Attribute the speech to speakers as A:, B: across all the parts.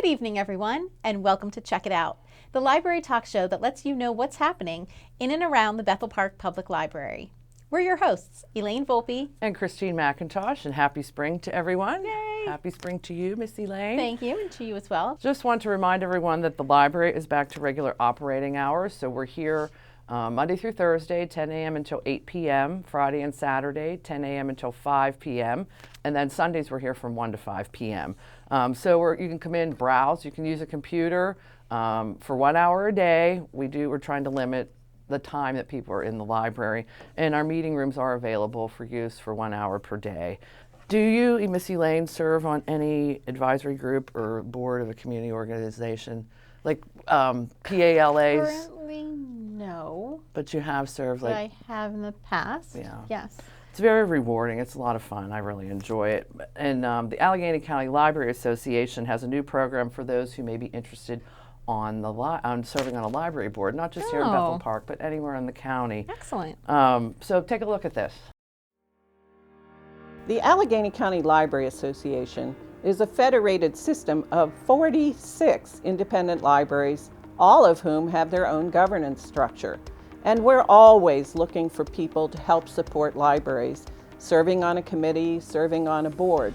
A: Good evening, everyone, and welcome to Check It Out, the library talk show that lets you know what's happening in and around the Bethel Park Public Library. We're your hosts, Elaine Volpe
B: and Christine McIntosh, and happy spring to everyone.
A: Yay!
B: Happy spring to you, Miss Elaine.
A: Thank you, and to you as well.
B: Just want to remind everyone that the library is back to regular operating hours, so we're here Monday through Thursday, 10 a.m. until 8 p.m., Friday and Saturday, 10 a.m. until 5 p.m., and then Sundays we're here from 1 to 5 p.m. So you can come in, browse, you can use a computer for 1 hour a day. We're trying to limit the time that people are in the library, and our meeting rooms are available for use for 1 hour per day. Do you, Miss Elaine, serve on any advisory group or board of a community organization, like PALAs?
A: Currently, no.
B: But you have served,
A: But I have in the past.
B: Yeah.
A: Yes.
B: It's very rewarding. It's a lot of fun. I really enjoy it. And the Allegheny County Library Association has a new program for those who may be interested on serving on a library board, not just here in Bethel Park, but anywhere in the county.
A: Excellent.
B: So take a look at this.
C: The Allegheny County Library Association is a federated system of 46 independent libraries, all of whom have their own governance structure. And we're always looking for people to help support libraries, serving on a committee, serving on a board.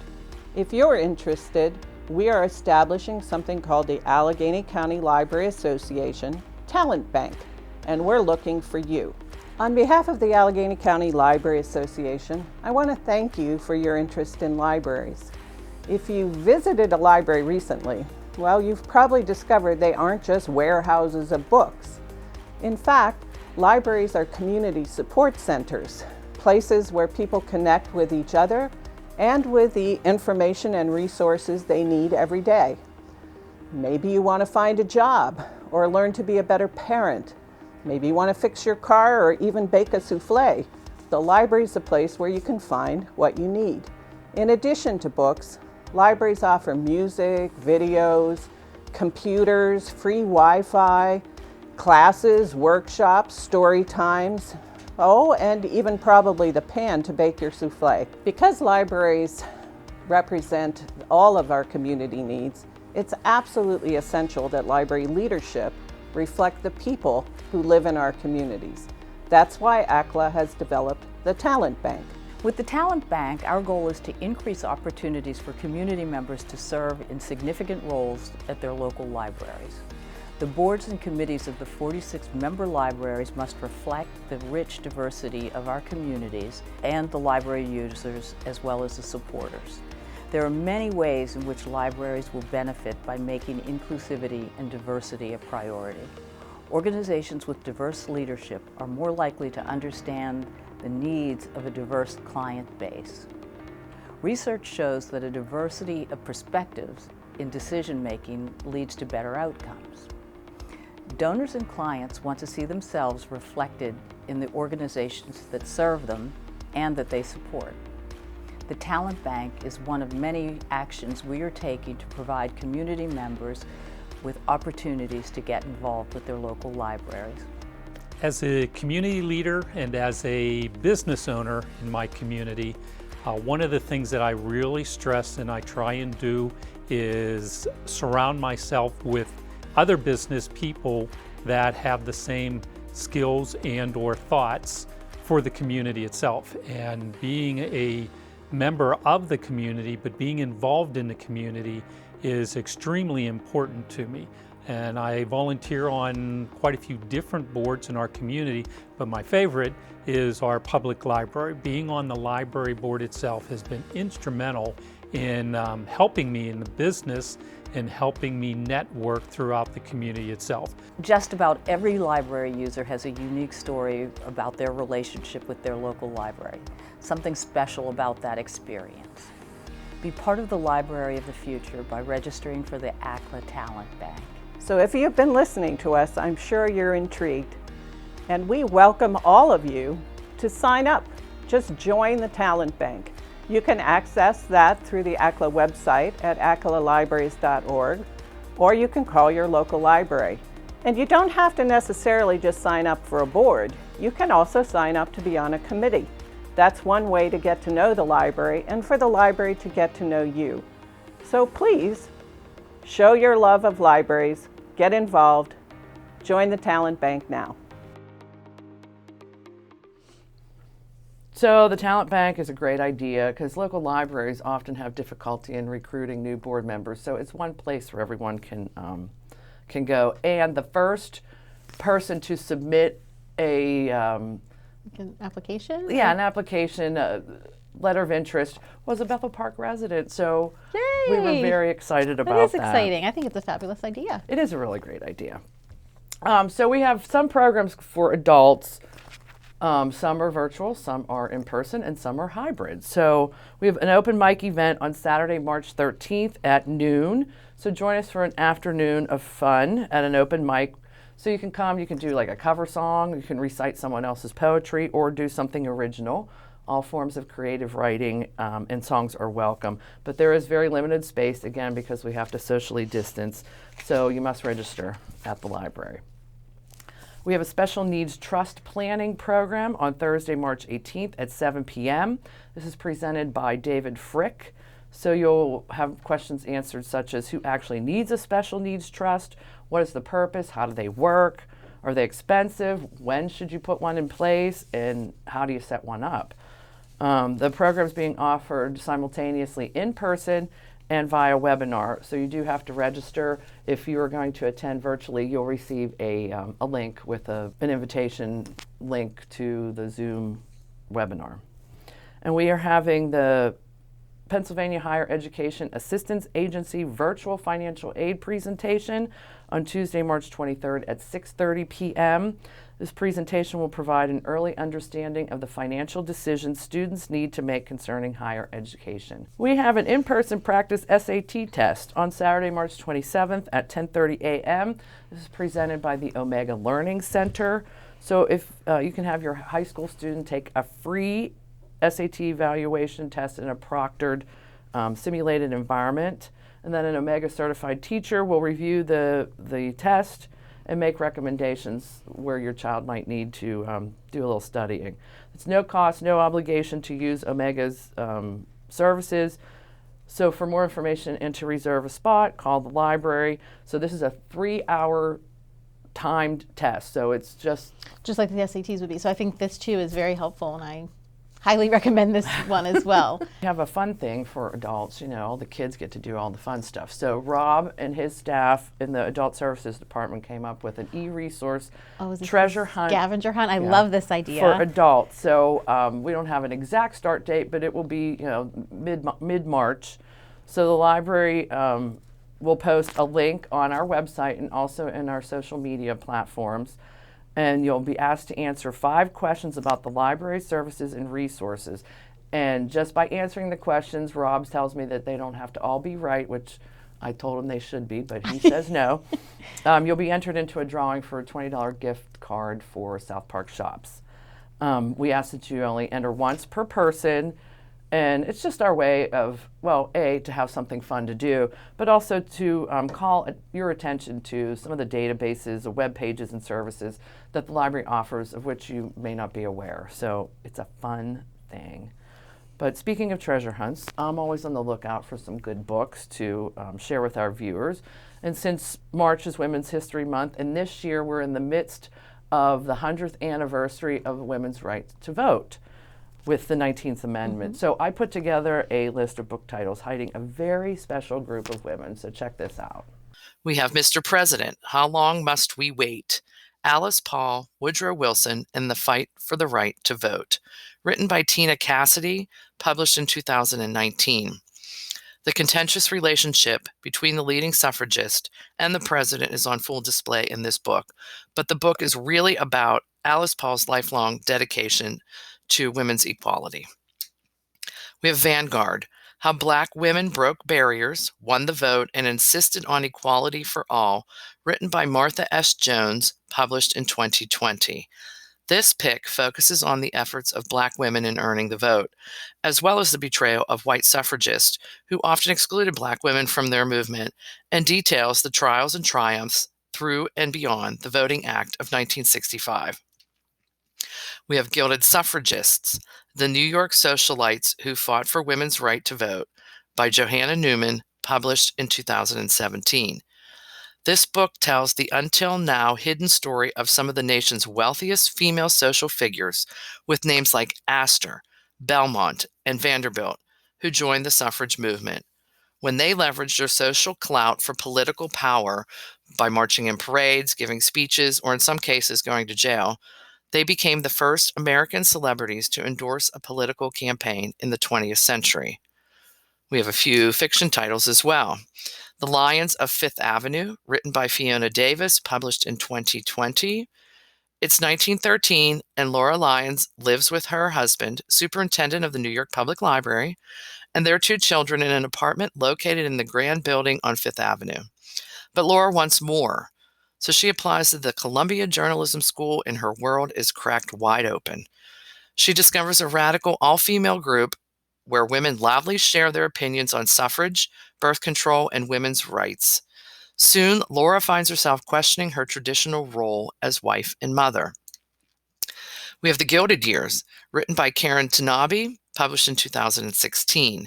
C: If you're interested, we are establishing something called the Allegheny County Library Association Talent Bank, and we're looking for you. On behalf of the Allegheny County Library Association, I want to thank you for your interest in libraries. If you visited a library recently, well, you've probably discovered they aren't just warehouses of books. In fact, libraries are community support centers, places where people connect with each other and with the information and resources they need every day. Maybe you want to find a job or learn to be a better parent. Maybe you want to fix your car or even bake a souffle. The library is a place where you can find what you need. In addition to books, libraries offer music, videos, computers, free Wi-Fi, classes, workshops, story times, and even probably the pan to bake your souffle. Because libraries represent all of our community needs, it's absolutely essential that library leadership reflect the people who live in our communities. That's why ACLA has developed the Talent Bank.
D: With the Talent Bank, our goal is to increase opportunities for community members to serve in significant roles at their local libraries. The boards and committees of the 46 member libraries must reflect the rich diversity of our communities and the library users as well as the supporters. There are many ways in which libraries will benefit by making inclusivity and diversity a priority. Organizations with diverse leadership are more likely to understand the needs of a diverse client base. Research shows that a diversity of perspectives in decision-making leads to better outcomes. Donors and clients want to see themselves reflected in the organizations that serve them and that they support. The Talent Bank is one of many actions we are taking to provide community members with opportunities to get involved with their local libraries.
E: As a community leader and as a business owner in my community, one of the things that I really stress and I try and do is surround myself with other business people that have the same skills and or thoughts for the community itself. And being a member of the community, but being involved in the community is extremely important to me. And I volunteer on quite a few different boards in our community, but my favorite is our public library. Being on the library board itself has been instrumental in helping me in the business and helping me network throughout the community itself.
D: Just about every library user has a unique story about their relationship with their local library. Something special about that experience. Be part of the library of the future by registering for the ACLA Talent Bank.
C: So if you've been listening to us, I'm sure you're intrigued. And we welcome all of you to sign up. Just join the Talent Bank. You can access that through the ACLA website at aclalibraries.org, or you can call your local library. And you don't have to necessarily just sign up for a board. You can also sign up to be on a committee. That's one way to get to know the library and for the library to get to know you. So please Show your love of libraries, get involved, join the Talent Bank now.
B: So the Talent Bank is a great idea because local libraries often have difficulty in recruiting new board members. So it's one place where everyone can go. And the first person to submit
A: An application?
B: an application, letter of interest, was a Bethel Park resident. So we were
A: Yay!
B: very excited about
A: That is
B: that.
A: exciting. I think it's a fabulous idea.
B: It is a really great idea. So we have some programs for adults. Some are virtual, some are in person, and some are hybrid. So we have an open mic event on Saturday, March 13th at noon. So join us for an afternoon of fun at an open mic. So you can come, you can do like a cover song, you can recite someone else's poetry, or do something original. All forms of creative writing and songs are welcome. But there is very limited space, again, because we have to socially distance. So you must register at the library. We have a special needs trust planning program on Thursday, March 18th at 7 p.m. This is presented by David Frick. So you'll have questions answered such as who actually needs a special needs trust, what is the purpose, how do they work, are they expensive, when should you put one in place, and how do you set one up. The program is being offered simultaneously in person and via webinar. So you do have to register. If you are going to attend virtually, you'll receive a link with an invitation link to the Zoom webinar. And we are having the Pennsylvania Higher Education Assistance Agency virtual financial aid presentation on Tuesday, March 23rd at 6:30 p.m. This presentation will provide an early understanding of the financial decisions students need to make concerning higher education. We have an in-person practice SAT test on Saturday, March 27th at 10:30 a.m. This is presented by the Omega Learning Center. So if you can have your high school student take a free SAT evaluation test in a proctored simulated environment, and then an Omega certified teacher will review the test and make recommendations where your child might need to do a little studying. It's no cost, no obligation to use Omega's services. So for more information and to reserve a spot, call the library. So this is a 3-hour timed test. So it's just
A: like the SATs would be. So I think this too is very helpful, and I highly recommend this one as well.
B: We have a fun thing for adults, all the kids get to do all the fun stuff. So Rob and his staff in the Adult Services Department came up with an e-resource
A: Is this
B: treasure
A: the
B: hunt.
A: Scavenger hunt. I love this idea.
B: For adults. So we don't have an exact start date, but it will be mid-March. So the library will post a link on our website and also in our social media platforms. And you'll be asked to answer 5 questions about the library services and resources. And just by answering the questions, Rob tells me that they don't have to all be right, which I told him they should be, but he says no. You'll be entered into a drawing for a $20 gift card for South Park Shops. We ask that you only enter once per person. And it's just our way of, to have something fun to do, but also to call your attention to some of the databases, the web pages and services that the library offers, of which you may not be aware. So it's a fun thing. But speaking of treasure hunts, I'm always on the lookout for some good books to share with our viewers. And since March is Women's History Month, and this year we're in the midst of the 100th anniversary of women's right to vote with the 19th Amendment. So I put together a list of book titles hiding a very special group of women. So check this out.
F: We have Mr. President, How Long Must We Wait? Alice Paul, Woodrow Wilson, and the Fight for the Right to Vote. Written by Tina Cassidy, published in 2019. The contentious relationship between the leading suffragist and the president is on full display in this book. But the book is really about Alice Paul's lifelong dedication to women's equality. We have Vanguard, How Black Women Broke Barriers, Won the Vote, and Insisted on Equality for All, written by Martha S. Jones, published in 2020. This pick focuses on the efforts of Black women in earning the vote, as well as the betrayal of white suffragists who often excluded Black women from their movement, and details the trials and triumphs through and beyond the Voting Act of 1965. We have Gilded Suffragists, the New York Socialites Who Fought for Women's Right to Vote, by Johanna Newman, published in 2017. This book tells the until now hidden story of some of the nation's wealthiest female social figures, with names like Astor, Belmont, and Vanderbilt, who joined the suffrage movement. When they leveraged their social clout for political power by marching in parades, giving speeches, or in some cases going to jail, they became the first American celebrities to endorse a political campaign in the 20th century. We have a few fiction titles as well. The Lions of Fifth Avenue, written by Fiona Davis, published in 2020. It's 1913, and Laura Lyons lives with her husband, superintendent of the New York Public Library, and their 2 children in an apartment located in the grand building on Fifth Avenue. But Laura wants more, so she applies to the Columbia Journalism School, and her world is cracked wide open. She discovers a radical all-female group where women loudly share their opinions on suffrage, birth control, and women's rights. Soon, Laura finds herself questioning her traditional role as wife and mother. We have The Gilded Years, written by Karen Tanabe, published in 2016.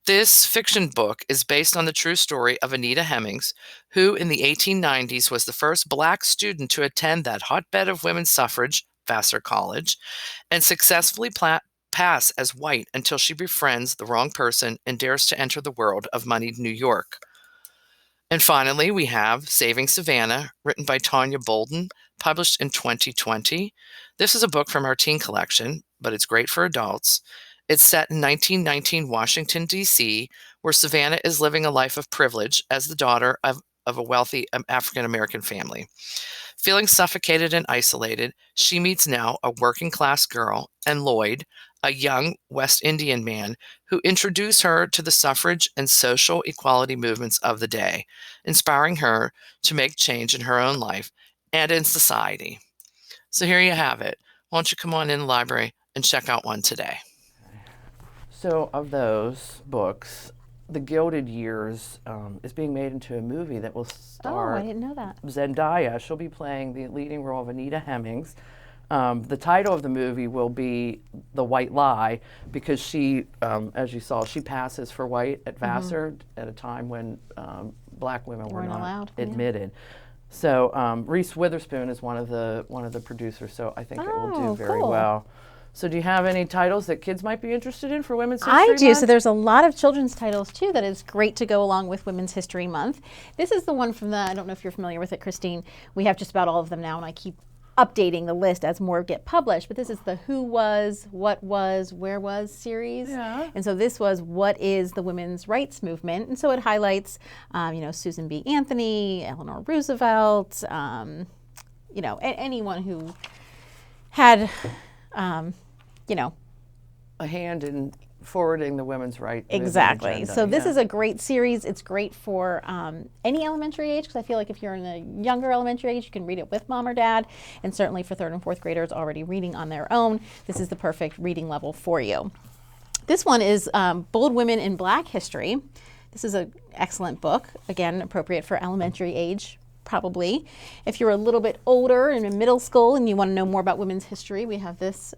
F: This fiction book is based on the true story of Anita Hemmings, who in the 1890s was the first Black student to attend that hotbed of women's suffrage, Vassar College, and successfully pass as white until she befriends the wrong person and dares to enter the world of moneyed New York. And finally, we have Saving Savannah, written by Tanya Bolden, published in 2020. This is a book from our teen collection, but it's great for adults. It's set in 1919 Washington, D.C., where Savannah is living a life of privilege as the daughter of a wealthy African-American family. Feeling suffocated and isolated, she meets now a working-class girl and Lloyd, a young West Indian man, who introduced her to the suffrage and social equality movements of the day, inspiring her to make change in her own life and in society. So here you have it. Why don't you come on in the library and check out one today?
B: So of those books, The Gilded Years is being made into a movie that will star
A: I didn't know that.
B: Zendaya. She'll be playing the leading role of Anita Hemmings. The title of the movie will be The White Lie, because she, as you saw, she passes for white at Vassar at a time when Black women were
A: Weren't
B: not
A: allowed,
B: admitted. So Reese Witherspoon is one of the producers, so I think it will do very
A: cool.
B: well. So do you have any titles that kids might be interested in for Women's History
A: I
B: Month?
A: do. So there's a lot of children's titles too that is great to go along with Women's History Month. This is the one from I don't know if you're familiar with it, Christine. We have just about all of them now, and I keep updating the list as more get published. But this is the Who Was, What Was, Where Was series.
B: Yeah.
A: And so this was What is the Women's Rights Movement? And so it highlights, Susan B. Anthony, Eleanor Roosevelt, anyone who had,
B: A hand in forwarding the women's rights
A: Exactly.
B: agenda,
A: So this
B: yeah.
A: is a great series. It's great for any elementary age, because I feel like if you're in a younger elementary age, you can read it with mom or dad. And certainly for 3rd and 4th graders already reading on their own, this is the perfect reading level for you. This one is Bold Women in Black History. This is an excellent book, again, appropriate for elementary age, probably. If you're a little bit older and in middle school and you want to know more about women's history, we have this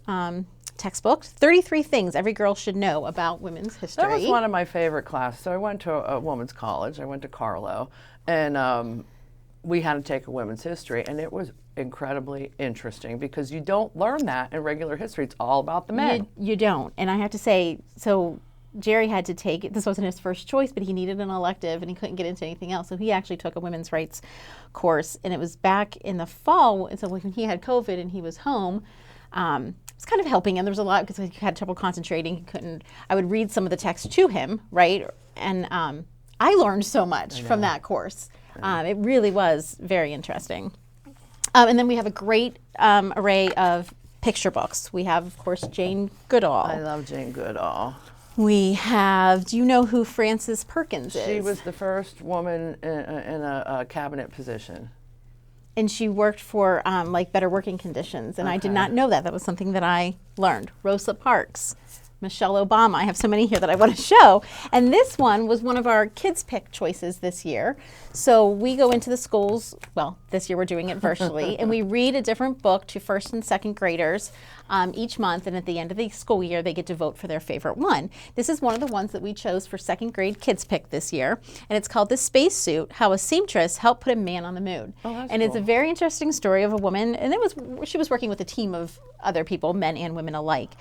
A: textbook, 33 Things Every Girl Should Know About Women's History.
B: That was one of my favorite classes. So I went to a women's college. I went to Carlow, and we had to take a women's history, and it was incredibly interesting because you don't learn that in regular history. It's all about the men.
A: You don't. And I have to say, so Jerry had to take it. This wasn't his first choice, but he needed an elective and he couldn't get into anything else. So he actually took a women's rights course, and it was back in the fall. And so when he had COVID and he was home, it was kind of helping him. There was a lot because he had trouble concentrating. He couldn't. I would read some of the text to him, right? And I learned so much from that course. It really was very interesting. And then we have a great array of picture books. We have, of course, Jane Goodall.
B: I love Jane Goodall.
A: We have, do you know who Frances Perkins is?
B: She was the first woman in a cabinet position.
A: And she worked for Better Working Conditions, and I did not know that. That was something that I learned. Rosa Parks. Michelle Obama. I have so many here that I want to show. And this one was one of our kids pick choices this year. So we go into the schools, well, this year we're doing it virtually, and we read a different book to first and second graders each month. And at the end of the school year, they get to vote for their favorite one. This is one of the ones that we chose for second grade kids pick this year. And it's called The Spacesuit, How a Seamstress Helped Put a Man on the Moon.
B: Oh, that's
A: and
B: cool.
A: it's a very interesting story of a woman, and she was working with a team of other people, men and women alike.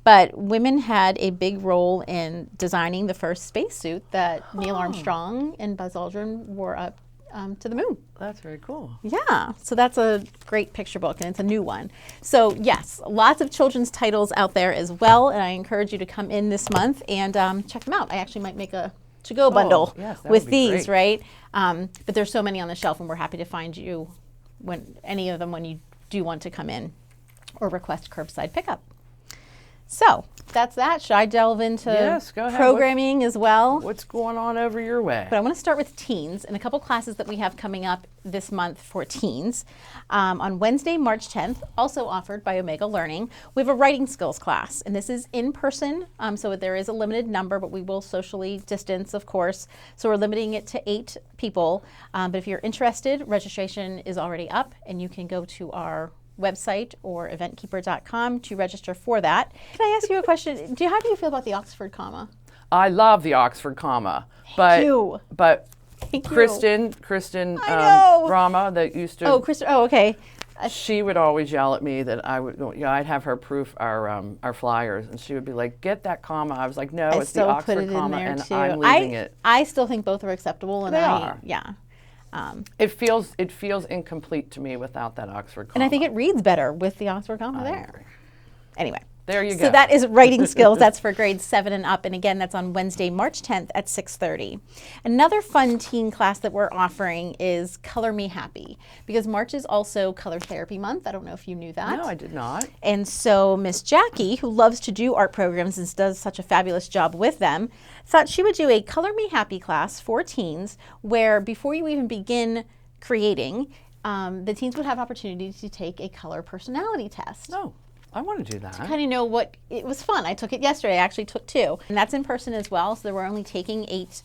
A: But women had a big role in designing the first spacesuit that Neil Armstrong and Buzz Aldrin wore up to the moon.
B: That's very cool.
A: Yeah, so that's a great picture book, and it's a new one. So yes, lots of children's titles out there as well, and I encourage you to come in this month and check them out. I actually might make a to-go bundle
B: yes, that
A: with
B: would be
A: these,
B: great.
A: right? But there's so many on the shelf, and we're happy to find you any of them when you do want to come in or request curbside pickup. So that's that. Should I delve into
B: Yes, go ahead.
A: programming as well?
B: What's going on over your way?
A: But I want to start with teens and a couple classes that we have coming up this month for teens. On Wednesday, March 10th, also offered by Omega Learning, we have a writing skills class. And this is in person, so there is a limited number, but we will socially distance, of course. So we're limiting it to 8 people. But if you're interested, registration is already up, and you can go to our website or eventkeeper.com to register for that. Can I ask you a question? How do you feel about the Oxford comma?
B: I love the Oxford comma, but
A: you.
B: but
A: Thank you.
B: Kristen
A: I know.
B: Rama that used to.
A: Oh, Kristen. Oh, okay.
B: She would always yell at me that I'd have her proof our flyers, and she would be like, "Get that comma." I was like, "No,
A: I
B: it's the
A: still put
B: Oxford
A: it in
B: comma,
A: there
B: and
A: too.
B: I'm leaving it."
A: I still think both are acceptable, and
B: They are.
A: yeah.
B: It feels incomplete to me without that Oxford comma.
A: And I think it reads better with the Oxford comma there. Anyway.
B: There you go.
A: So that is writing skills. That's for grades 7 and up. And again, that's on Wednesday, March 10th at 6:30. Another fun teen class that we're offering is Color Me Happy, because March is also Color Therapy Month. I don't know if you knew that.
B: No, I did not.
A: And so Miss Jackie, who loves to do art programs and does such a fabulous job with them, thought she would do a Color Me Happy class for teens where before you even begin creating, the teens would have opportunity to take a color personality test.
B: No, I want to do that.
A: Kind of know what, it was fun. I took it yesterday. I actually took 2. And that's in person as well. So we're only taking 8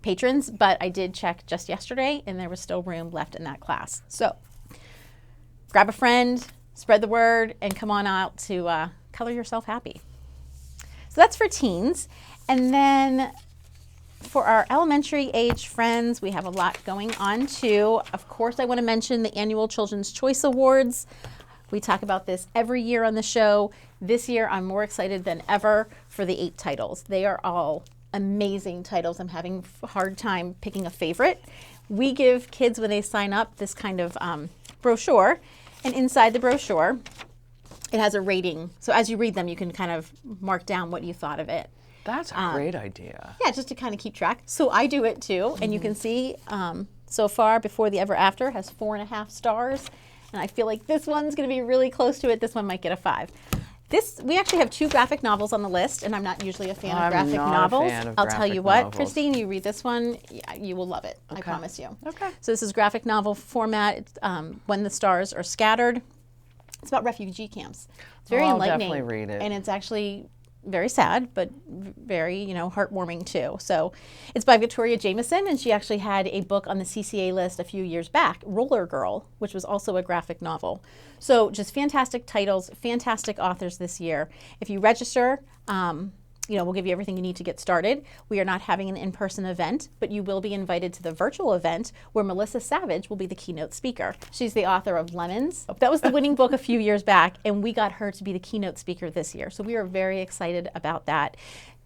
A: patrons, but I did check just yesterday and there was still room left in that class. So grab a friend, spread the word, and come on out to color yourself happy. So that's for teens. And then for our elementary age friends, we have a lot going on too. Of course, I want to mention the annual Children's Choice Awards. We talk about this every year on the show. This year, I'm more excited than ever for the 8 titles. They are all amazing titles. I'm having a hard time picking a favorite. We give kids, when they sign up, this kind of brochure. And inside the brochure, it has a rating. So as you read them, you can kind of mark down what you thought of it.
B: That's a great idea.
A: Yeah, just to kind of keep track. So I do it too. And you can see so far, Before the Ever After has 4.5 stars. And I feel like this one's going to be really close to it. This one might get a 5. We actually have 2 graphic novels on the list, and I'm not usually a fan of graphic novels. I'll tell you what,
B: novels.
A: Christine, you read this one, you will love it. I promise you.
B: Okay.
A: So this is graphic novel format. It's, When the Stars Are Scattered. It's about refugee camps. It's very
B: I'll
A: enlightening.
B: definitely read it.
A: And it's actually very sad, but very, heartwarming too. So it's by Victoria Jameson, and she actually had a book on the CCA list a few years back, Roller Girl, which was also a graphic novel. So just fantastic titles, fantastic authors this year. If you register, we'll give you everything you need to get started. We are not having an in-person event, but you will be invited to the virtual event where Melissa Savage will be the keynote speaker. She's the author of Lemons. That was the winning book a few years back, and we got her to be the keynote speaker this year. So we are very excited about that.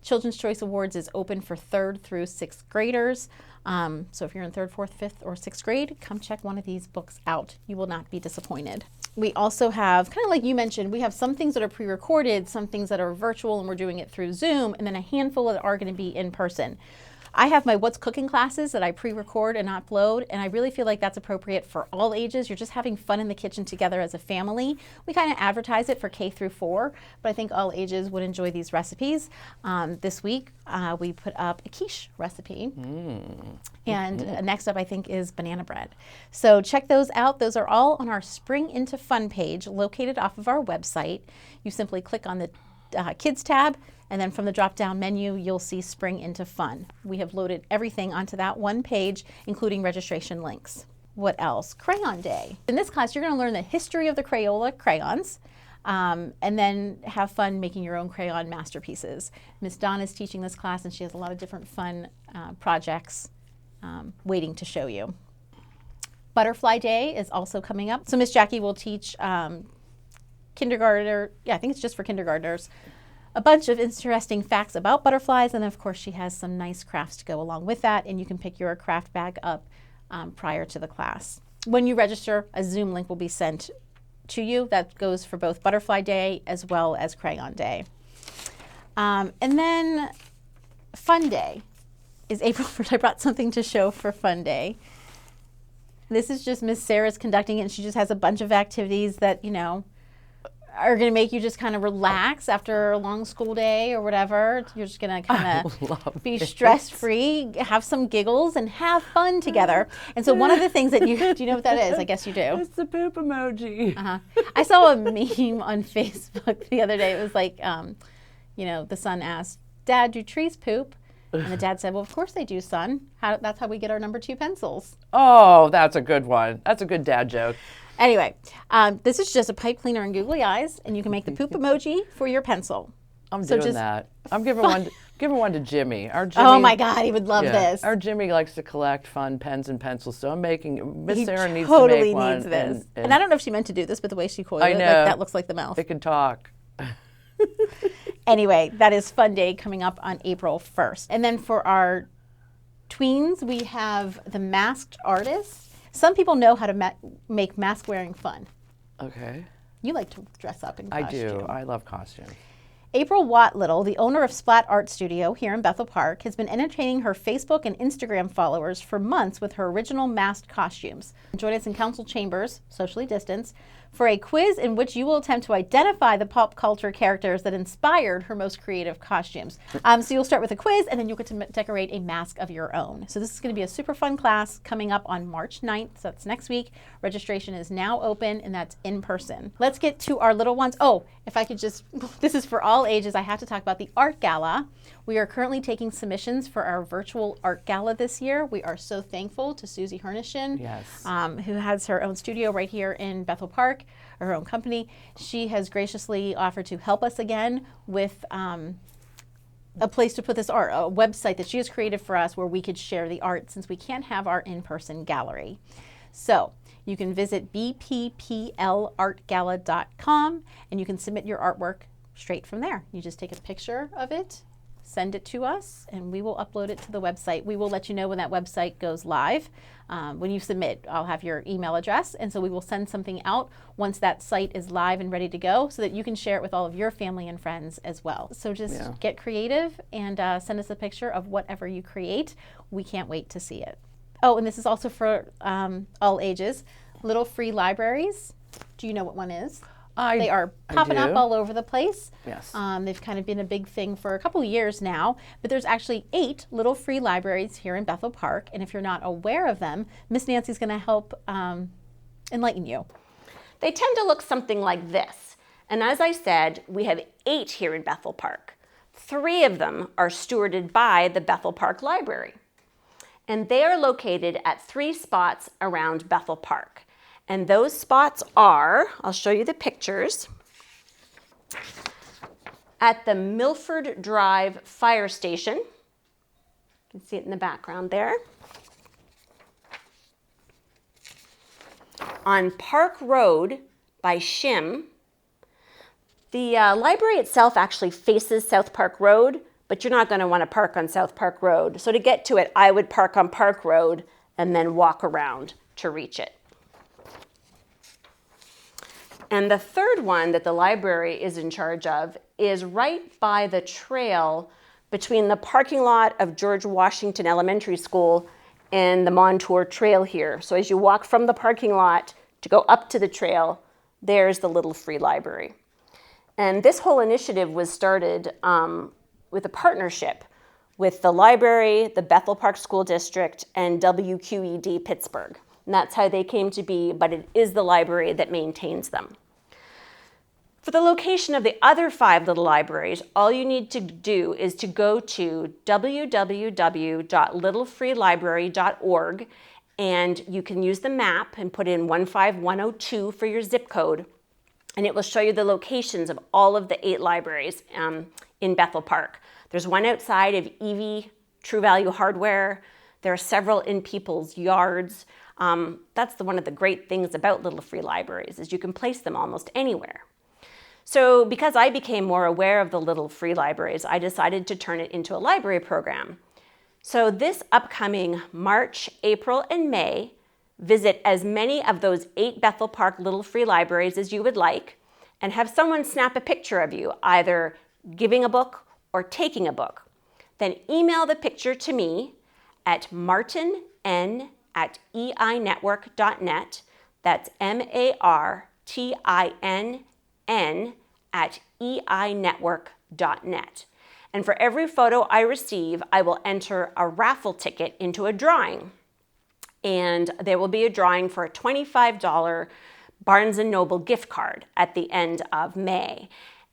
A: Children's Choice Awards is open for 3rd through 6th graders. So if you're in 3rd, 4th, 5th, or 6th grade, come check one of these books out. You will not be disappointed. We also have, kind of like you mentioned, we have some things that are pre-recorded, some things that are virtual, and we're doing it through Zoom, and then a handful that are going to be in person. I have my What's Cooking classes that I pre-record and upload, and I really feel like that's appropriate for all ages. You're just having fun in the kitchen together as a family. We kind of advertise it for K through 4, but I think all ages would enjoy these recipes. This week, we put up a quiche recipe. And next up, I think, is banana bread. So check those out. Those are all on our Spring Into Fun page located off of our website. You simply click on the Kids tab, and then from the drop-down menu, you'll see Spring into Fun. We have loaded everything onto that one page, including registration links. What else? Crayon Day. In this class, you're going to learn the history of the Crayola crayons, and then have fun making your own crayon masterpieces. Miss Dawn is teaching this class, and she has a lot of different fun projects waiting to show you. Butterfly Day is also coming up. So Miss Jackie will teach kindergartner, I think it's just for kindergartners, a bunch of interesting facts about butterflies, and of course she has some nice crafts to go along with that, and you can pick your craft bag up prior to the class. When you register, a Zoom link will be sent to you. That goes for both Butterfly Day as well as Crayon Day. And then Fun Day is April 1st. I brought something to show for Fun Day. This is just Miss Sarah's conducting it, and she just has a bunch of activities that, you know, are going to make you just kind of relax after a long school day or whatever. You're just going to kind of be stress-free, have some giggles, and have fun together. And so one of the things that do you know what that is? I guess you do.
B: It's the poop emoji.
A: I saw a meme on Facebook the other day. It was like, you know, the son asked, "Dad, do trees poop?" And the dad said, "Well, of course they do, son. That's how we get our number 2 pencils."
B: Oh, that's a good one. That's a good dad joke.
A: Anyway, this is just a pipe cleaner and googly eyes, and you can make the poop emoji for your pencil.
B: I'm doing that. I'm giving one to Jimmy. Our Jimmy.
A: Oh my God, he would love this.
B: Our Jimmy likes to collect fun pens and pencils, so I'm making. Miss Sarah needs
A: totally
B: to make one.
A: needs this. And I don't know if she meant to do this, but the way she coiled
B: I
A: it,
B: know.
A: like, that looks like the mouth.
B: It can talk.
A: Anyway, that is Fun Day coming up on April 1st. And then for our tweens, we have the Masked Artist. Some people know how to make mask wearing fun.
B: Okay.
A: You like to dress up in
B: I
A: costume.
B: do. I love costumes.
A: April Watt Little, the owner of Splat Art Studio here in Bethel Park, has been entertaining her Facebook and Instagram followers for months with her original masked costumes. Join us in council chambers, socially distanced, for a quiz in which you will attempt to identify the pop culture characters that inspired her most creative costumes. So you'll start with a quiz, and then you'll get to decorate a mask of your own. So this is going to be a super fun class coming up on March 9th, so that's next week. Registration is now open, and that's in person. Let's get to our little ones. Oh, if I could just, this is for all ages, I have to talk about the Art Gala. We are currently taking submissions for our virtual Art Gala this year. We are so thankful to Susie Hernishin, who has her own studio right here in Bethel Park, her own company. She has graciously offered to help us again with a place to put this art, a website that she has created for us where we could share the art since we can't have our in-person gallery. So you can visit bpplArtGala.com and you can submit your artwork straight from there. You just take a picture of it, send it to us, and we will upload it to the website. We will let you know when that website goes live. When you submit, I'll have your email address, and so we will send something out once that site is live and ready to go so that you can share it with all of your family and friends as well. So just get creative and send us a picture of whatever you create. We can't wait to see it. Oh, and this is also for all ages. Little free libraries. Do you know what one is? They are popping up all over the place.
B: Yes.
A: They've kind of been a big thing for a couple of years now, but there's actually 8 little free libraries here in Bethel Park, and if you're not aware of them, Miss Nancy's going to help enlighten you.
G: They tend to look something like this, and as I said, we have 8 here in Bethel Park. 3 of them are stewarded by the Bethel Park Library, and they are located at 3 spots around Bethel Park. And those spots are, I'll show you the pictures, at the Milford Drive Fire Station. You can see it in the background there. On Park Road by Shim. The library itself actually faces South Park Road, but you're not going to want to park on South Park Road. So to get to it, I would park on Park Road and then walk around to reach it. And the third one that the library is in charge of is right by the trail between the parking lot of George Washington Elementary School and the Montour Trail here. So as you walk from the parking lot to go up to the trail, there's the little free library. And this whole initiative was started with a partnership with the library, the Bethel Park School District, and WQED Pittsburgh. And that's how they came to be, but it is the library that maintains them. For the location of the other 5 little libraries, all you need to do is to go to www.littlefreelibrary.org, and you can use the map and put in 15102 for your zip code, and it will show you the locations of all of the 8 libraries in Bethel Park. There's one outside of EV True Value Hardware. There are several in people's yards. That's one of the great things about Little Free Libraries, is you can place them almost anywhere. So because I became more aware of the Little Free Libraries, I decided to turn it into a library program. So this upcoming March, April, and May, visit as many of those 8 Bethel Park Little Free Libraries as you would like, and have someone snap a picture of you, either giving a book or taking a book. Then email the picture to me at martinn@einetwork.net. That's martinn@einetwork.net. And for every photo I receive, I will enter a raffle ticket into a drawing. And there will be a drawing for a $25 Barnes & Noble gift card at the end of May.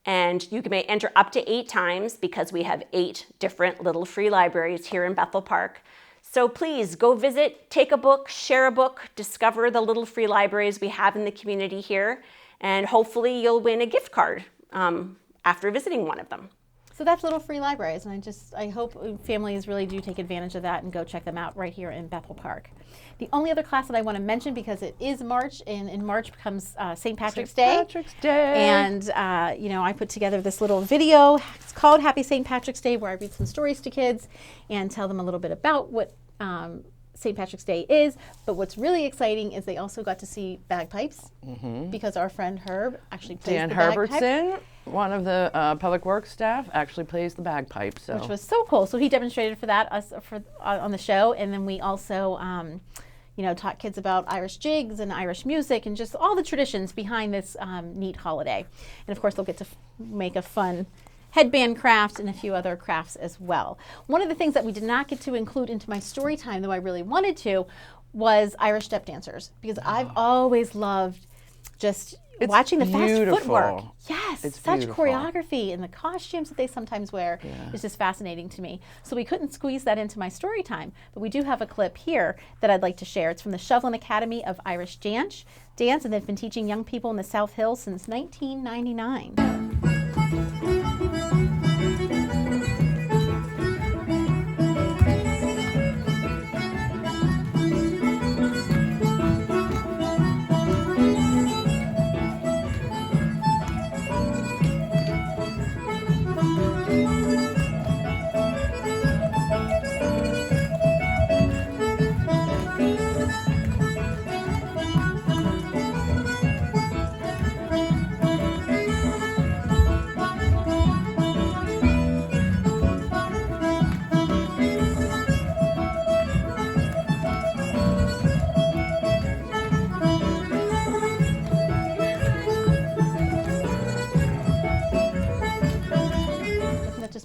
G: And you may enter up to 8 times because we have 8 different Little Free Libraries here in Bethel Park. So please go visit, take a book, share a book, discover the Little Free Libraries we have in the community here, and hopefully you'll win a gift card after visiting one of them.
A: So that's Little Free Libraries, and I hope families really do take advantage of that and go check them out right here in Bethel Park. The only other class that I want to mention, because it is March, and in March becomes St. Patrick's Day.
B: Patrick's Day.
A: And, I put together this little video. It's called Happy St. Patrick's Day, where I read some stories to kids and tell them a little bit about what St. Patrick's Day is. But what's really exciting is they also got to see bagpipes, because our friend Herb actually plays
B: Dan
A: the bagpipe.
B: Herbertson, one of the Public Works staff, actually plays the bagpipe. So.
A: Which was so cool. So he demonstrated for that on the show, and then we also taught kids about Irish jigs and Irish music and just all the traditions behind this neat holiday. And of course, they'll get to make a fun headband craft and a few other crafts as well. One of the things that we did not get to include into my story time, though I really wanted to, was Irish step dancers, because I've always loved just watching the fast footwork. Yes,
B: It's
A: such
B: beautiful.
A: choreography, and the costumes that they sometimes wear is just fascinating to me. So we couldn't squeeze that into my story time, but we do have a clip here that I'd like to share. It's from the Shovelin Academy of Irish Dance, and they've been teaching young people in the South Hills since 1999.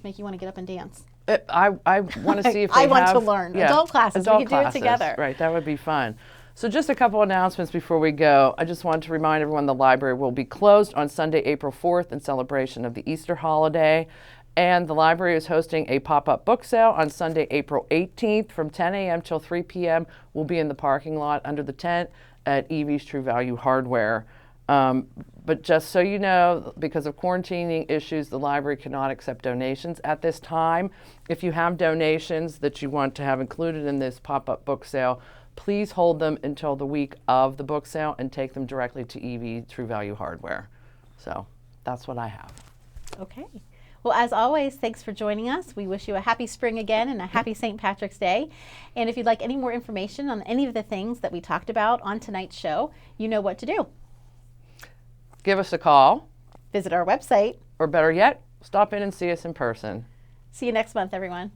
A: Make you want to get up and dance.
B: I want to see if they
A: I want
B: have,
A: to learn. Adult classes. We could do it together.
B: Right, that would be fun. So just a couple announcements before we go. I just want to remind everyone the library will be closed on Sunday, April 4th in celebration of the Easter holiday. And the library is hosting a pop-up book sale on Sunday, April 18th from 10 a.m. till 3 p.m. We'll be in the parking lot under the tent at Evie's True Value Hardware. But just so you know, because of quarantining issues, the library cannot accept donations at this time. If you have donations that you want to have included in this pop-up book sale, please hold them until the week of the book sale and take them directly to EV True Value Hardware. So that's what I have.
A: Okay. Well, as always, thanks for joining us. We wish you a happy spring again and a happy St. Patrick's Day. And if you'd like any more information on any of the things that we talked about on tonight's show, you know what to do.
B: Give us a call.
A: Visit our website.
B: Or better yet, stop in and see us in person.
A: See you next month, everyone.